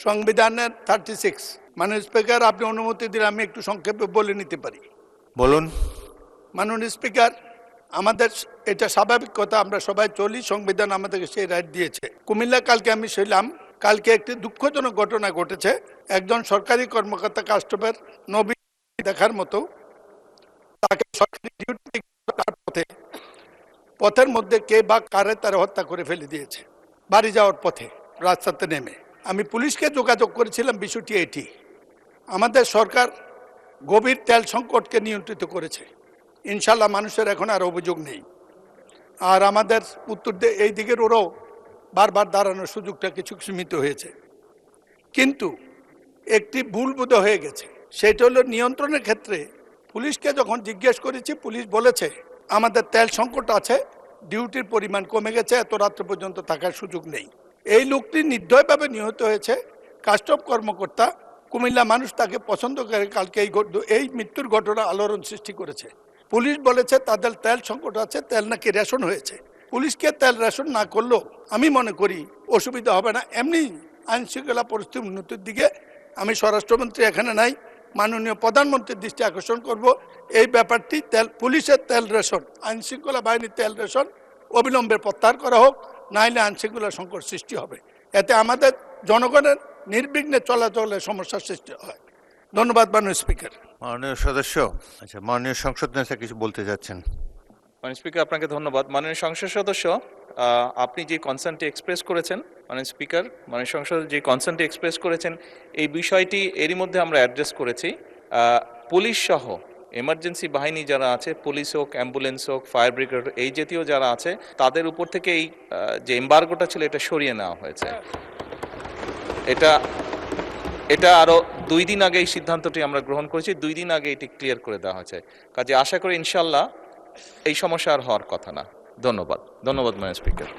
সংবিধানের 36। মাননীয় স্পিকার, আপনি অনুমতি দিলে আমি একটু সংক্ষেপে বলে নিতে পারি। বলুন। মাননীয় স্পিকার, আমাদের এটা স্বাভাবিক কথা, আমরা সবাই চলি, সংবিধান আমাদেরকে সেই রাইট দিয়েছে। কুমিল্লা কালকে আমি ছিলাম, কালকে একটি দুঃখজনক ঘটনা ঘটেছে। একজন সরকারি কর্মকর্তা কাস্টমের নবী দেখার মতো তাকে সরকারি ডিউটি পথের মধ্যে কে বা কারে তারা হত্যা করে ফেলে দিয়েছে বাড়ি যাওয়ার পথে রাস্তাতে নেমে। আমি পুলিশকে যোগাযোগ করেছিলাম, বিষয়টি এটি। আমাদের সরকার গভীর তেল সংকটকে নিয়ন্ত্রিত করেছে, ইনশাল্লাহ মানুষের এখন আর অভিযোগ নেই। আর আমাদের উত্তর এই দিকের ওরাও বারবার দাঁড়ানোর সুযোগটা কিছু সীমিত হয়েছে, কিন্তু একটি ভুল বোধ হয়ে গেছে। সেটা হলো নিয়ন্ত্রণের ক্ষেত্রে পুলিশকে যখন জিজ্ঞেস করেছি, পুলিশ বলেছে আমাদের তেল সংকট আছে, ডিউটির পরিমাণ কমে গেছে, এত রাত্র পর্যন্ত থাকার সুযোগ নেই। এই লোকটি নির্দয়ভাবে নিহত হয়েছে। কাস্টম কর্মকর্তা, কুমিল্লা মানুষ তাকে পছন্দ করে, কালকে এই মৃত্যুর ঘটনা আলোড়ন সৃষ্টি করেছে। পুলিশ বলেছে তাদের তেল সংকট আছে, তেল নাকি রেশন হয়েছে। পুলিশকে তেল রেশন না করলেও আমি মনে করি অসুবিধা হবে না। এমনি আইনশৃঙ্খলা পরিস্থিতি উন্নতির দিকে আমি স্বরাষ্ট্রমন্ত্রী এখানে নাই, মাননীয় প্রধানমন্ত্রীর দৃষ্টি আকর্ষণ করব। এই ব্যাপারটি পুলিশের তেল রেশন, আইনশৃঙ্খলা বাহিনীর তেল রেশন অবিলম্বে প্রত্যাহার করা হোক, নাইলে আইনশৃঙ্খলা সংকট সৃষ্টি হবে। এতে আমাদের জনগণের নির্বিঘ্নে চলাচলের সমস্যার সৃষ্টি হয়। ধন্যবাদ মাননীয় স্পিকার। মাননীয় সদস্য, আচ্ছা, মাননীয় সংসদ নেতা কিছু বলতে যাচ্ছেন। মাননীয় স্পিকার, আপনাকে ধন্যবাদ। মাননীয় সংসদ সদস্য, আপনি যে কনসার্নটি এক্সপ্রেস করেছেন, মাননীয় স্পিকার, মাননীয় সংসদ যে কনসার্নটি এক্সপ্রেস করেছেন, এই বিষয়টি এরই মধ্যে আমরা অ্যাড্রেস করেছি। পুলিশ সহ এমার্জেন্সি বাহিনী যারা আছে, পুলিশ হোক, অ্যাম্বুলেন্স হোক, ফায়ার ব্রিগেড, এই জাতীয় যারা আছে, তাদের উপর থেকে এই যে এম্বার্গোটা ছিল এটা সরিয়ে নেওয়া হয়েছে। এটা আরও 2 দিন আগে এই সিদ্ধান্তটি আমরা গ্রহণ করেছি, 2 দিন আগে এটি ক্লিয়ার করে দেওয়া হয়েছে। কাজে আশা করি ইনশাল্লাহ এই সমস্যা আর হওয়ার কথা না। ধন্যবাদ মাননীয় স্পিকার।